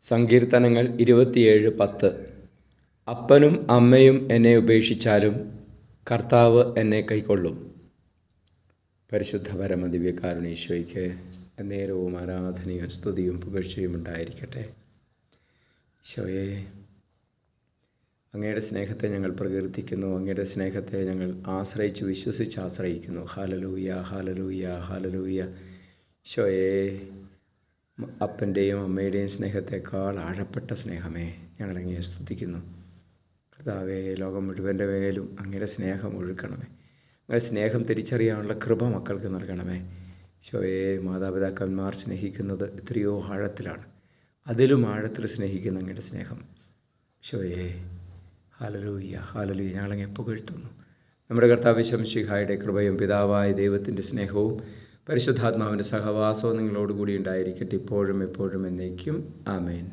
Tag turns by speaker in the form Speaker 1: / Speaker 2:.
Speaker 1: സങ്കീർത്തനങ്ങൾ 27:10. അപ്പനും അമ്മയും എന്നെ ഉപേക്ഷിച്ചാലും കർത്താവ് എന്നെ കൈക്കൊള്ളും. പരിശുദ്ധ പരമദിവ്യകാരുണ്യേശ്വയ്ക്ക് നേരവും ആരാധനയും സ്തുതിയും പുകഴ്ചയും ഉണ്ടായിരിക്കട്ടെ. ഈശോയെ, അങ്ങയുടെ സ്നേഹത്തെ ഞങ്ങൾ പ്രകീർത്തിക്കുന്നു. അങ്ങയുടെ സ്നേഹത്തെ ഞങ്ങൾ ആശ്രയിച്ച് വിശ്വസിച്ച് ആശ്രയിക്കുന്നു. Hallelujah, hallelujah, hallelujah. ഈശോയെ, അപ്പൻ്റെയും അമ്മയുടെയും സ്നേഹത്തെക്കാൾ ആഴപ്പെട്ട സ്നേഹമേ, ഞങ്ങളങ്ങയെ സ്തുതിക്കുന്നു. കർത്താവേ, ലോകം മുഴുവൻ്റെ മേലും അങ്ങയുടെ സ്നേഹം ഒഴുക്കണമേ. അങ്ങയുടെ സ്നേഹം തിരിച്ചറിയാനുള്ള കൃപ മക്കൾക്ക് നൽകണമേ. ഈശോയെ, മാതാപിതാക്കന്മാർ സ്നേഹിക്കുന്നത് എത്രയോ ആഴത്തിലാണ്. അതിലും ആഴത്തിൽ സ്നേഹിക്കുന്ന അങ്ങയുടെ സ്നേഹം ഈശോയെ, ഹല്ലേലൂയ, ഹല്ലേലൂയ, ഞങ്ങളങ്ങയെ പുകഴ്ത്തുന്നു. നമ്മുടെ കർത്താവ് ശംശിഹായുടെ കൃപയും പിതാവായ ദൈവത്തിൻ്റെ സ്നേഹവും പരിശുദ്ധാത്മാവിൻ്റെ സഹവാസവും നിങ്ങളോടുകൂടി ഉണ്ടായിരിക്കട്ടെ, ഇപ്പോഴും എപ്പോഴും എന്നേക്കും. ആമേൻ.